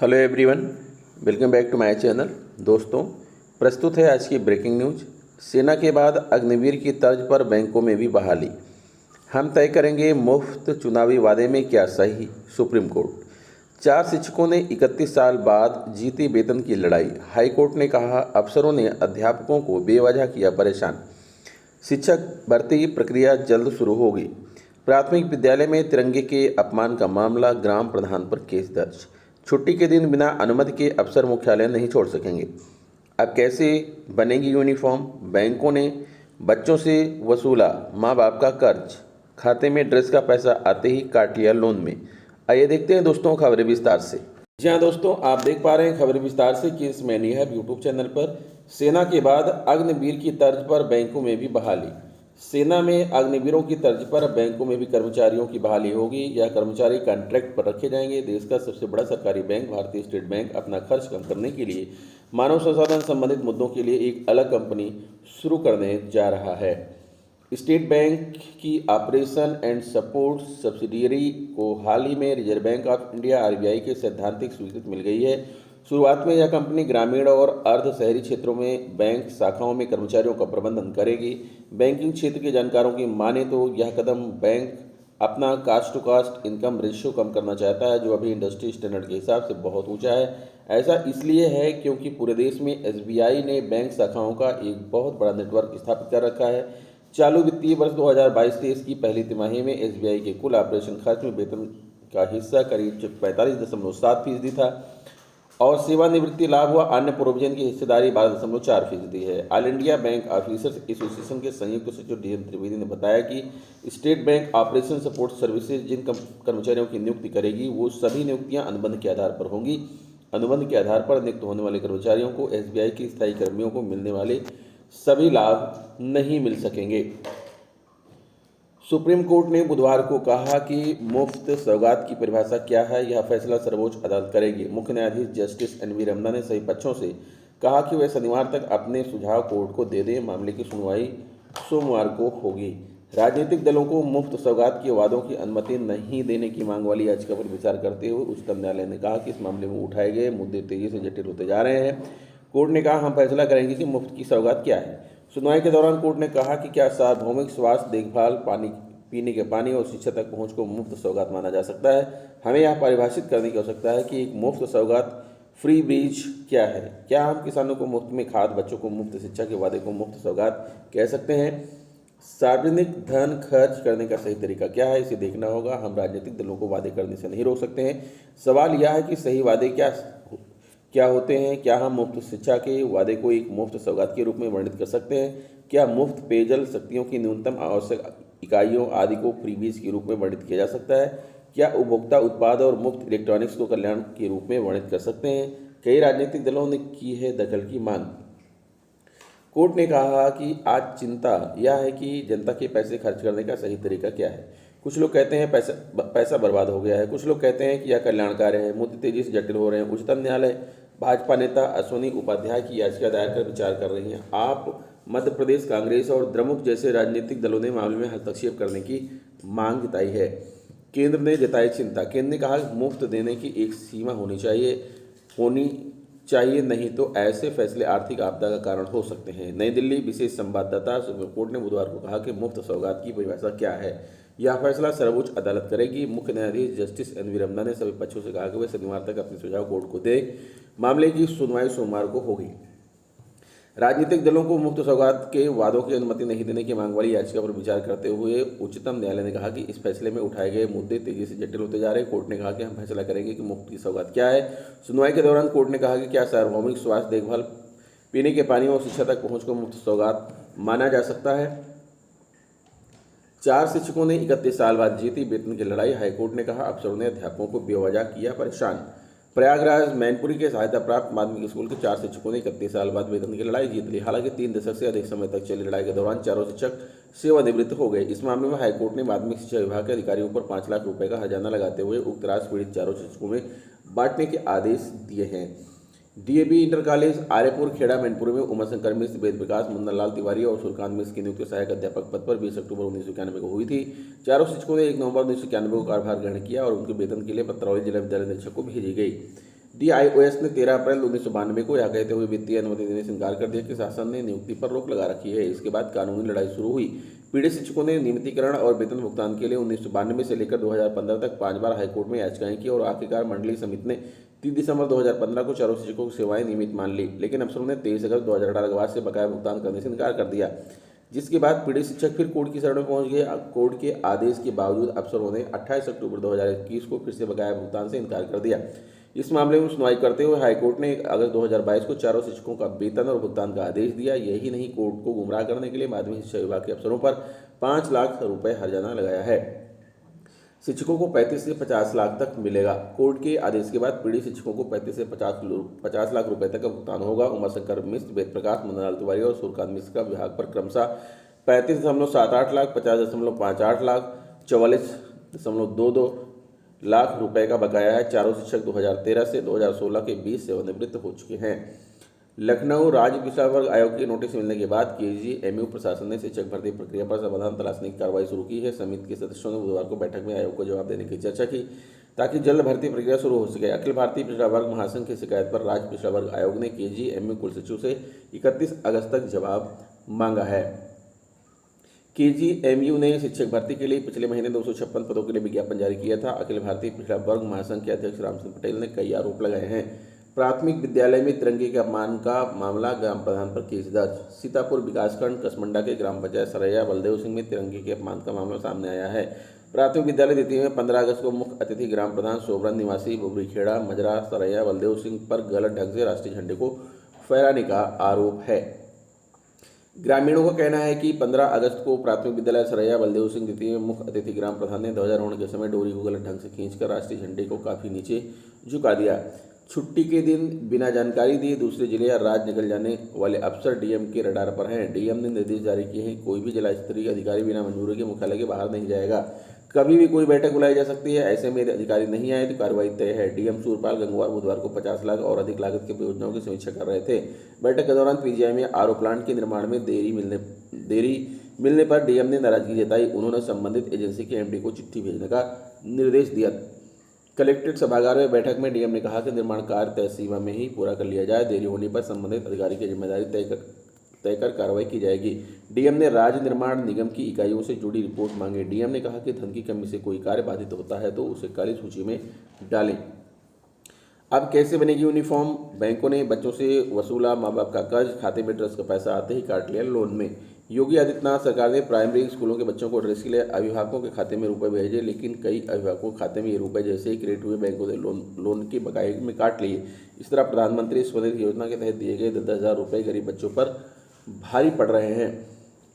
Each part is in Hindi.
Hello everyone, welcome back to my channel. दोस्तों, प्रस्तुत है आज की ब्रेकिंग न्यूज। सेना के बाद अग्निवीर की तर्ज पर बैंकों में भी बहाली। हम तय करेंगे मुफ्त चुनावी वादे में क्या सही। Supreme court. 4 शिक्षकों ने 31 साल बाद जीती वेतन की लड़ाई। हाईकोर्ट ने कहा अफसरों ने अध्यापकों को बेवजह किया परेशान। शिक्षक भर्ती प्रक्रिया जल्द शुरू होगी। प्राथमिक विद्यालय में तिरंगे के अपमान का मामला, ग्राम प्रधान पर केस दर्ज। छुट्टी के दिन बिना अनुमति के अफसर मुख्यालय नहीं छोड़ सकेंगे। अब कैसे बनेगी यूनिफॉर्म। बैंकों ने बच्चों से वसूला माँ बाप का कर्ज। खाते में ड्रेस का पैसा आते ही काट लिया लोन में। आइए देखते हैं दोस्तों खबरें विस्तार से। जी हाँ दोस्तों, आप देख पा रहे हैं खबरें विस्तार से कि इस मैनी है यूट्यूब चैनल पर। सेना के बाद अग्निवीर की तर्ज पर बैंकों में भी बहाली। सेना में अग्निवीरों की तर्ज पर बैंकों में भी कर्मचारियों की बहाली होगी। यह कर्मचारी कॉन्ट्रैक्ट पर रखे जाएंगे। देश का सबसे बड़ा सरकारी बैंक भारतीय स्टेट बैंक अपना खर्च कम करने के लिए मानव संसाधन संबंधित मुद्दों के लिए एक अलग कंपनी शुरू करने जा रहा है। स्टेट बैंक की ऑपरेशन एंड सपोर्ट सब्सिडियरी को हाल ही में reserve bank of India RBI के सैद्धांतिक स्वीकृति मिल गई है। शुरुआत में यह कंपनी ग्रामीण और अर्ध शहरी क्षेत्रों में बैंक शाखाओं में कर्मचारियों का प्रबंधन करेगी। बैंकिंग क्षेत्र के जानकारों की माने तो यह कदम बैंक अपना cost to cost income ratio कम करना चाहता है, जो अभी इंडस्ट्री स्टैंडर्ड के हिसाब से बहुत ऊंचा है। ऐसा इसलिए है क्योंकि पूरे देश में एसबीआई ने बैंक शाखाओं का एक बहुत बड़ा नेटवर्क स्थापित कर रखा है। चालू वित्तीय वर्ष 2022-23 की पहली तिमाही में एसबीआई के कुल ऑपरेशन खर्च में वेतन का हिस्सा करीब 45.7% था और सेवानिवृत्ति लाभ व अन्य प्रोविजन की हिस्सेदारी 12.4% है। All India Bank Officers Association के संयुक्त सचिव डीएम त्रिवेदी ने बताया कि State Bank operation support services जिन कर्मचारियों की नियुक्ति करेगी वो सभी नियुक्तियां अनुबंध के आधार पर होंगी। अनुबंध के आधार पर नियुक्त होने वाले कर्मचारियों को एसबीआई के स्थायी कर्मियों को मिलने वाले सभी लाभ नहीं मिल सकेंगे। सुप्रीम कोर्ट ने बुधवार को कहा कि मुफ्त सौगात की परिभाषा क्या है, यह फैसला सर्वोच्च अदालत करेगी। मुख्य न्यायाधीश जस्टिस एनवी रमन्ना ने सभी पक्षों से कहा कि वे शनिवार तक अपने सुझाव कोर्ट को दे दें। मामले की सुनवाई सोमवार को होगी। राजनीतिक दलों को मुफ्त सौगात के वादों की अनुमति नहीं देने की मांग वाली याचिका पर विचार करते हुए उच्चतम न्यायालय ने कहा कि इस मामले में उठाए गए मुद्दे तेजी से जटिल होते जा रहे हैं। कोर्ट ने कहा, हम फैसला करेंगे कि मुफ्त की सौगात क्या है। सुनवाई के दौरान कोर्ट ने कहा कि क्या सार्वभौमिक स्वास्थ्य देखभाल, पीने के पानी और शिक्षा तक पहुंच को मुफ्त सौगात माना जा सकता है। हमें यह परिभाषित करने की आवश्यकता है कि एक मुफ्त सौगात फ्री बीज क्या है। क्या हम किसानों को मुफ्त में खाद, बच्चों को मुफ्त शिक्षा के वादे को मुफ्त सौगात कह सकते हैं। सार्वजनिक धन खर्च करने का सही तरीका क्या है, इसे देखना होगा। हम राजनीतिक दलों को वादे करने से नहीं रोक सकते हैं। सवाल यह है कि सही वादे क्या होते हैं। क्या हम मुफ्त शिक्षा के वादे को एक मुफ्त सौगात के रूप में वर्णित कर सकते हैं। क्या मुफ्त पेयजल, शक्तियों की न्यूनतम आवश्यक इकाइयों आदि को फ्रीबीज के रूप में वर्णित किया जा सकता है। क्या उपभोक्ता उत्पाद और मुफ्त इलेक्ट्रॉनिक्स को कल्याण के रूप में वर्णित कर सकते हैं। कई राजनीतिक दलों ने की है दखल की मांग। कोर्ट ने कहा कि आज चिंता यह है कि जनता के पैसे खर्च करने का सही तरीका क्या है। कुछ लोग कहते हैं पैसा बर्बाद हो गया है, कुछ लोग कहते हैं कि यह कल्याण कार्य है। मुद्दे तेजी से जटिल हो रहे हैं। उच्चतम न्यायालय भाजपा नेता अश्विनी उपाध्याय की याचिका दायर कर विचार कर रही हैं। आप मध्य प्रदेश कांग्रेस और द्रमुक जैसे राजनीतिक दलों ने मामले में हस्तक्षेप करने की मांग जताई है। केंद्र ने जताई चिंता। केंद्र ने कहा मुफ्त देने की एक सीमा होनी चाहिए, नहीं तो ऐसे फैसले आर्थिक आपदा का कारण हो सकते हैं। नई दिल्ली विशेष संवाददाता। सुप्रीम कोर्ट ने बुधवार को कहा कि मुफ्त सौगात की परिभाषा क्या है, यह फैसला सर्वोच्च अदालत करेगी। मुख्य न्यायाधीश जस्टिस एनवी रमन्ना ने सभी पक्षों से कहा कि वे शनिवार तक अपने सुझाव कोर्ट को दें। मामले की सुनवाई सोमवार को होगी। राजनीतिक दलों को मुफ्त सौगात के वादों की अनुमति नहीं देने की मांग वाली याचिका पर विचार करते हुए उच्चतम न्यायालय ने कहा कि इस फैसले में उठाए गए मुद्दे तेजी से जटिल होते जा रहे हैं। कोर्ट ने कहा कि हम फैसला करेंगे कि मुफ्त की सौगात क्या है। सुनवाई के दौरान कोर्ट ने कहा कि क्या सार्वभौमिक स्वास्थ्य देखभाल, पीने के पानी और शिक्षा तक पहुंच को मुफ्त सौगात माना जा सकता है। 4 शिक्षकों ने 31 साल बाद जीती वेतन की लड़ाई। हाईकोर्ट ने कहा अफसरों ने अध्यापकों को बेवजह किया परेशान। प्रयागराज मैनपुरी के सहायता प्राप्त माध्यमिक स्कूल के 4 शिक्षकों ने 31 साल बाद वेतन की लड़ाई जीत ली। हालांकि 3 दशक से अधिक समय तक चली लड़ाई के दौरान चारों शिक्षक सेवानिवृत्त हो गए। इस मामले में हाईकोर्ट ने माध्यमिक शिक्षा विभाग के अधिकारियों पर 5 लाख रुपए का हर्जाना लगाते हुए उक्त राशि पीड़ित चारों शिक्षकों में बांटने के आदेश दिए हैं। DAV inter college Aryapur Kheda Mainpuri में उमाशंकर मिश्र, वेद प्रकाश, मुन्ना लाल तिवारी और सुरकांत मिश्र की नियुक्ति सहायक अध्यापक पद पर 20 अक्टूबर 1991 को हुई थी। चारों शिक्षकों ने 1 नवंबर 1991 को कार्यभार ग्रहण किया और उनके वेतन के लिए पत्रावली जिला विद्यालय निरीक्षक को भेजी गई। DIOS ने 13 अप्रैल 1992 को यह कहते हुए वित्तीय अनुमति देने से इनकार कर दिया कि शासन ने नियुक्ति पर रोक लगा रखी है। इसके बाद कानूनी लड़ाई शुरू हुई। पीड़ित शिक्षकों ने नियमितीकरण और वेतन भुगतान के लिए 1992 से लेकर 2015 तक 5 बार हाईकोर्ट में याचिकाएं की और आखिरकार मंडलीय समिति ने 3 दिसंबर 2015 को चारों शिक्षकों की सेवाएं नियमित मान ली, लेकिन अफसरों ने 23 अगस्त 2018 के बाद से बकाया भुगतान करने से इनकार कर दिया, जिसके बाद पीड़ित शिक्षक फिर कोर्ट की शरण में पहुंच गए। कोर्ट के आदेश के बावजूद अफसरों ने 28 अक्टूबर 2021 को फिर से बकाया भुगतान से इनकार कर दिया। इस मामले में सुनवाई करते हुए हाईकोर्ट ने 1 अगस्त 2022 को चारों शिक्षकों का वेतन और भुगतान का आदेश दिया। यही नहीं, कोर्ट को गुमराह करने के लिए माध्यमिक शिक्षा विभाग के अफसरों पर 5 लाख रुपए हर्जाना लगाया है। शिक्षकों को 35 से 50 लाख तक मिलेगा। कोर्ट के आदेश के बाद पीड़ित शिक्षकों को 35 से 50 लाख रुपए तक का भुगतान होगा। उमाशंकर मिश्र, वेद प्रकाश, मदनलाल तिवारी और सूर्यकांत मिश्र का विभाग पर क्रमशः 35.78 लाख, 50.58 लाख, 44.22 लाख रुपए का बकाया है। चारों शिक्षक 2013 से 2016 के बीच सेवानिवृत्त हो चुके हैं। लखनऊ राज्य पिछड़ा वर्ग आयोग के नोटिस मिलने के बाद KGMU प्रशासन ने शिक्षक भर्ती प्रक्रिया पर समाधान तलाशने की कार्रवाई शुरू की है। समिति के सदस्यों ने बुधवार को बैठक में आयोग को जवाब देने की चर्चा की ताकि जल्द भर्ती प्रक्रिया शुरू हो सके। अखिल भारतीय पिछड़ा वर्ग महासंघ की शिकायत पर राज्य पिछड़ा वर्ग आयोग ने KGMU कुल सचिव से 31 अगस्त तक जवाब मांगा है। KGMU ने शिक्षक भर्ती के लिए पिछले महीने 256 पदों के लिए विज्ञापन जारी किया था। अखिल भारतीय पिछड़ा वर्ग महासंघ के अध्यक्ष रामचंद्र पटेल ने कई आरोप लगाए हैं। प्राथमिक विद्यालय में तिरंगे के अपमान का मामला, ग्राम प्रधान पर केस दर्ज। सीतापुर विकासखंड कसमंडा के ग्राम पंचायत सरैया बलदेव सिंह में तिरंगे के अपमान का मामला सामने आया है। प्राथमिक विद्यालय द्वितीय में 15 अगस्त को मुख्य अतिथि ग्राम प्रधान सोबरन निवासी बुबरीखेड़ा मजरा सरैया बलदेव सिंह पर गलत ढंग से राष्ट्रीय झंडे को फहराने का आरोप है। ग्रामीणों का कहना है कि 15 अगस्त को प्राथमिक विद्यालय सरैया बलदेव सिंह द्वितीय में मुख्य अतिथि ग्राम प्रधान ने ध्वजारोहण के समय डोरी को गलत ढंग से खींचकर राष्ट्रीय झंडे को काफी नीचे झुका दिया। छुट्टी के दिन बिना जानकारी दिए दूसरे जिले या राज्य निकल जाने वाले अफसर डीएम के रडार पर हैं। डीएम ने निर्देश जारी किए हैं, कोई भी जिला स्तरीय अधिकारी बिना मंजूरी के मुख्यालय के बाहर नहीं जाएगा। कभी भी कोई बैठक बुलाई जा सकती है। ऐसे में यदि अधिकारी नहीं आए तो कार्रवाई तय है। डीएम सूरपाल गंगवार बुधवार को 50 लाख और अधिक लागत की परियोजनाओं की समीक्षा कर रहे थे। बैठक के दौरान पीजीआई में आरओ प्लांट के निर्माण में देरी मिलने पर डीएम ने नाराजगी जताई। उन्होंने संबंधित एजेंसी के एमडी को चिट्ठी भेजने का निर्देश दिया। कलेक्ट्रेट सभागार में बैठक में डीएम ने कहा कि निर्माण कार्य तय सीमा में ही पूरा कर लिया जाए। देरी होने पर संबंधित अधिकारी की जिम्मेदारी तय कर कार्रवाई की जाएगी। डीएम ने राज्य निर्माण निगम की इकाइयों से जुड़ी रिपोर्ट मांगी। डीएम ने कहा कि धन की कमी से कोई कार्य बाधित होता है तो उसे काली सूची में डालें। अब कैसे बनेगी यूनिफॉर्म? बैंकों ने बच्चों से वसूला माँ बाप का कर्ज, खाते में ड्रेस का पैसा आते ही काट लिया लोन में। योगी आदित्यनाथ सरकार ने प्राइमरी स्कूलों के बच्चों को ड्रेस के लिए अभिभावकों के खाते में रुपए भेजे, लेकिन कई अभिभावकों के खाते में ये रुपए जैसे ही क्रेडिट हुए बैंकों ने लोन के बकाये में काट लिए। इस तरह प्रधानमंत्री स्वनिधि योजना के तहत दिए गए 10,000 रुपये गरीब बच्चों पर भारी पड़ रहे हैं।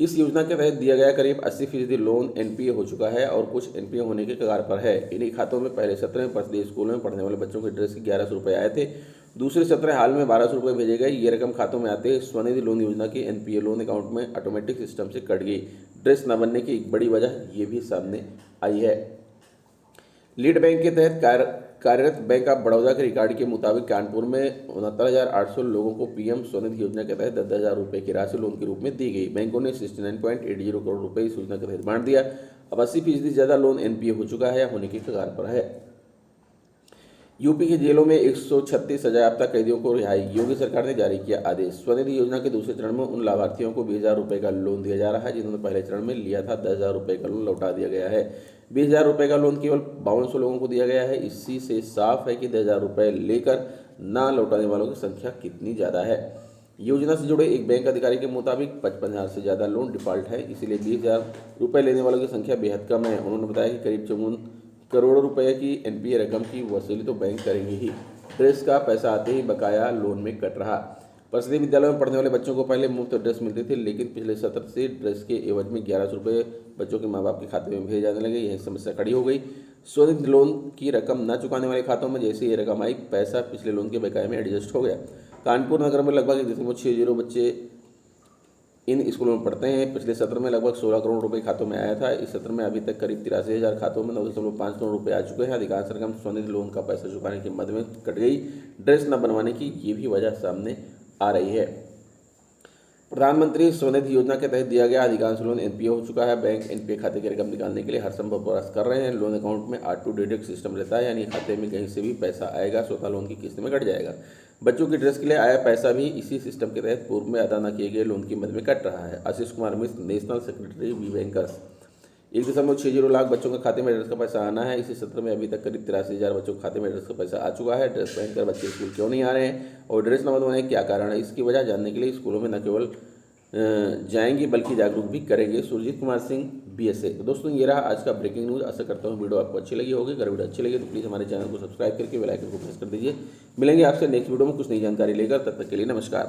इस योजना के तहत दिया गया करीब 80% लोन एनपीए हो चुका है और कुछ एनपीए होने के कगार पर है। इन्हीं खातों में पहले सत्र में प्रदेश स्कूलों में पढ़ने वाले बच्चों के ड्रेस के 1100 रुपये आए थे। दूसरे सत्र हाल में 1200 रुपये भेजे गए। ये रकम खातों में आते स्वनिधि लोन योजना की एनपीए लोन अकाउंट में ऑटोमेटिक सिस्टम से कट गई। ड्रेस न बनने की एक बड़ी वजह ये भी सामने आई है। लीड बैंक के तहत कार्यरत बैंक ऑफ बड़ौदा के रिकॉर्ड के मुताबिक कानपुर में 69,800 लोगों को पीएम स्वनिधि योजना के तहत 10,000 रुपये की राशि लोन के रूप में दी गई। बैंकों ने 69.80 करोड़ रुपये इस योजना के तहत बांट दिया। अब 80% से ज़्यादा लोन एनपीए हो चुका है या होने के कगार पर है। यूपी की जेलों में 136 सजायाफ्ता कैदियों को रिहाई, योगी सरकार ने जारी किया आदेश। स्वनिधि योजना के दूसरे चरण में उन लाभार्थियों को 20,000 रुपये का लोन दिया जा रहा है जिन्होंने पहले चरण में लिया था। 10,000 रुपये का लोन लौटा दिया गया है। 20,000 रुपये का लोन केवल 5200 लोगों को दिया गया है। इसी से साफ है कि 10,000 रुपये लेकर ना लौटाने वालों की संख्या कितनी ज़्यादा है। योजना से जुड़े एक बैंक अधिकारी के मुताबिक 55,000 से ज़्यादा लोन डिफॉल्ट है, इसीलिए 20,000 रुपये लेने वालों की संख्या बेहद कम है। उन्होंने बताया कि करीब 54 करोड़ रुपए की एनपीए रकम की वसूली तो बैंक करेंगे ही, ड्रेस का पैसा आते ही बकाया लोन में कट रहा। परिषदीय विद्यालयों में पढ़ने वाले बच्चों को पहले मुफ्त ड्रेस मिलते थे, लेकिन पिछले सत्र से ड्रेस के एवज में 1100 रुपये बच्चों के माँ बाप के खाते में भेजे जाने लगे। यह समस्या खड़ी हो गई। स्वनिधि लोन की रकम न चुकाने वाले खातों में जैसे ये रकम आई, पैसा पिछले लोन के बकाये में एडजस्ट हो गया। कानपुर नगर में लगभग 1.60 बच्चे इन स्कूलों में पढ़ते हैं। पिछले सत्र में लगभग 16 करोड़ रुपए खातों में आया था। इस सत्र में अभी तक करीब 83,000 खातों में 9.5 करोड़ रुपए आ चुके हैं। अधिकांश रकम स्वनिधि लोन का पैसा चुकाने के मद में कट गई। ड्रेस न बनवाने की ये भी वजह सामने आ रही है। प्रधानमंत्री स्वनिधि योजना के तहत दिया गया अधिकांश लोन एनपीए हो चुका है। बैंक एनपीए खाते की रकम निकालने के लिए हर संभव प्रयास कर रहे हैं। लोन अकाउंट में ऑटो डिडक्ट सिस्टम रहता है, यानी खाते में कहीं से भी पैसा आएगा स्वतः लोन की किस्त में कट जाएगा। बच्चों की ड्रेस के लिए आया पैसा भी इसी सिस्टम के तहत पूर्व में अदा न किए गए लोन की मद में कट रहा है। Ashish Kumar Mishra, national secretary B bankers. 1.60 lakh बच्चों के खाते में ड्रेस का पैसा आना है। इसी सत्र में अभी तक करीब 83,000 बच्चों के खाते में ड्रेस का पैसा आ चुका है। ड्रेस पहनकर बच्चे स्कूल क्यों नहीं आ रहे हैं और ड्रेस न बनवाने क्या कारण है, इसकी वजह जानने के लिए स्कूलों में न केवल जाएंगे बल्कि जागरूक भी करेंगे। सुरजीत कुमार सिंह, बीएसए। तो दोस्तों ये रहा आज का ब्रेकिंग न्यूज़। आशा करता हूँ वीडियो आपको अच्छी लगी होगी। अगर वीडियो अच्छी लगी तो प्लीज़ हमारे चैनल को सब्सक्राइब करके बेल आइकन को प्रेस कर दीजिए। मिलेंगे आपसे नेक्स्ट वीडियो में कुछ नई जानकारी लेकर, तब तक के लिए नमस्कार।